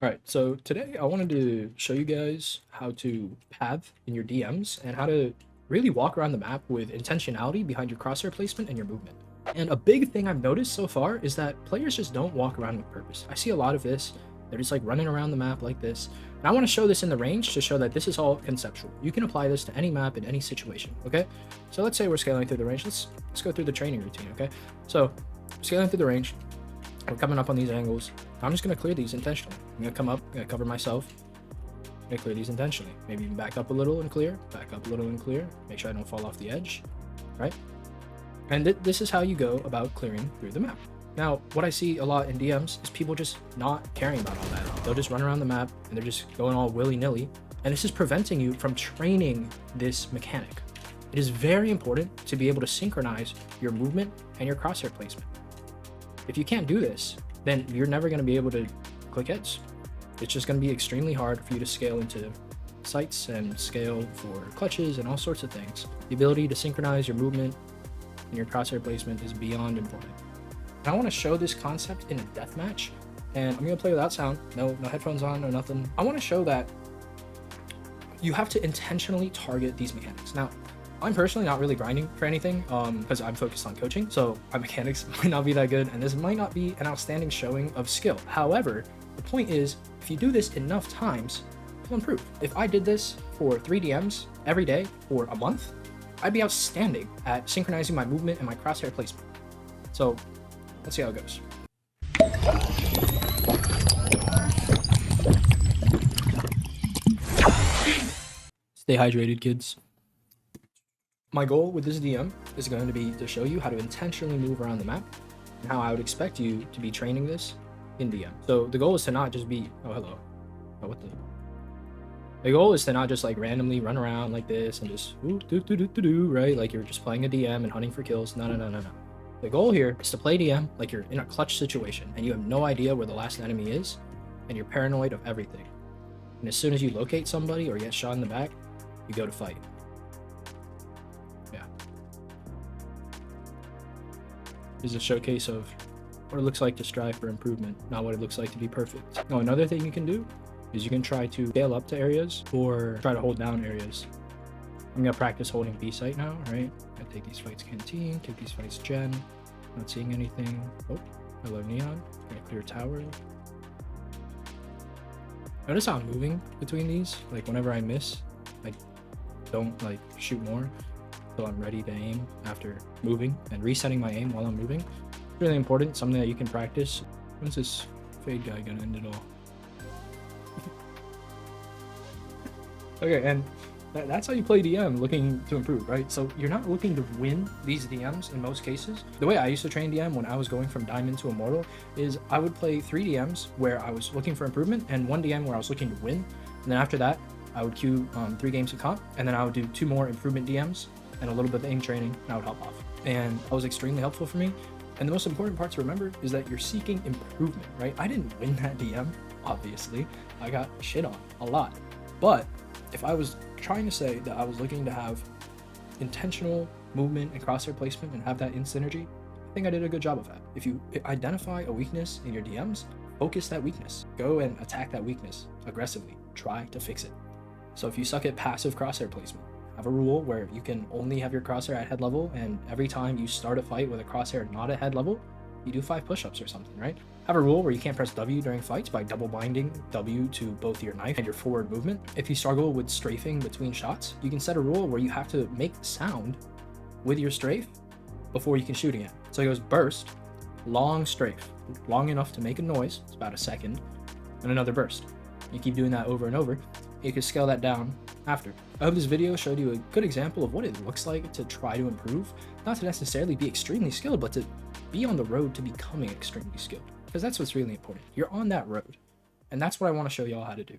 All right, so today I wanted to show you guys how to path in your DMs and how to really walk around the map with intentionality behind your crosshair placement and your movement. And a big thing I've noticed so far is that players just don't walk around with purpose. I see a lot of this. They're just like running around the map like this. And I want to show this in the range to show that this is all conceptual. You can apply this to any map in any situation, okay? So let's say we're scaling through the range. Let's go through the training routine, okay? So scaling through the range, we're coming up on these angles. I'm just going to clear these intentionally. I'm going to come up, I'm going to cover myself, I'm going to clear these intentionally. Maybe even back up a little and clear, back up a little and clear. Make sure I don't fall off the edge, right? And this is how you go about clearing through the map. Now, what I see a lot in DMs is people just not caring about all that. They'll just run around the map and they're just going all willy-nilly. And this is preventing you from training this mechanic. It is very important to be able to synchronize your movement and your crosshair placement. If you can't do this, then you're never going to be able to click heads. It's just going to be extremely hard for you to scale into sights and scale for clutches and all sorts of things. The ability to synchronize your movement and your crosshair placement is beyond important. And I want to show this concept in a deathmatch, and I'm going to play without sound, no headphones on or nothing. I want to show that you have to intentionally target these mechanics. Now, I'm personally not really grinding for anything because I'm focused on coaching, so my mechanics might not be that good, and this might not be an outstanding showing of skill. However, the point is, if you do this enough times, you'll improve. If I did this for 3 DMs every day for a month, I'd be outstanding at synchronizing my movement and my crosshair placement. So let's see how it goes. Stay hydrated, kids. My goal with this DM is going to be to show you how to intentionally move around the map and how I would expect you to be training this in DM. So the goal is to not just be, oh, hello. Oh, what the? The goal is to not just like randomly run around like this and just, right? Like you're just playing a DM and hunting for kills. No. The goal here is to play DM like you're in a clutch situation and you have no idea where the last enemy is and you're paranoid of everything. And as soon as you locate somebody or get shot in the back, you go to fight. Yeah. Is a showcase of what it looks like to strive for improvement, not what it looks like to be perfect. Now, another thing you can do is you can try to scale up to areas or try to hold down areas. I'm gonna practice holding B site now, right? I take these fights canteen, take these fights gen. Not seeing anything. Oh, hello neon. Gonna clear tower. Notice how I'm moving between these. Like whenever I miss, I don't like shoot more until I'm ready to aim after moving and resetting my aim while I'm moving. It's really important, something that you can practice. When's this fade guy gonna end it all? Okay, and that's how you play DM, looking to improve, right? So you're not looking to win these DMs in most cases. The way I used to train DM when I was going from Diamond to Immortal is I would play 3 DMs where I was looking for improvement and 1 DM where I was looking to win. And then after that, I would queue 3 games of comp, and then I would do 2 more improvement DMs and a little bit of aim training, and I would hop off. And that was extremely helpful for me. And the most important part to remember is that you're seeking improvement, right? I didn't win that DM, obviously. I got shit on a lot. But if I was trying to say that I was looking to have intentional movement and crosshair placement and have that in synergy, I think I did a good job of that. If you identify a weakness in your DMs, focus that weakness. Go and attack that weakness aggressively. Try to fix it. So if you suck at passive crosshair placement, have a rule where you can only have your crosshair at head level, and every time you start a fight with a crosshair not at head level, you do 5 push-ups or something, right? Have a rule where you can't press W during fights by double binding W to both your knife and your forward movement. If you struggle with strafing between shots, you can set a rule where you have to make sound with your strafe before you can shoot again. So it goes burst, long strafe, long enough to make a noise, it's about a second, and another burst. You keep doing that over and over. You can scale that down after. I hope this video showed you a good example of what it looks like to try to improve, not to necessarily be extremely skilled, but to be on the road to becoming extremely skilled, because that's what's really important. You're on that road, and that's what I want to show y'all how to do.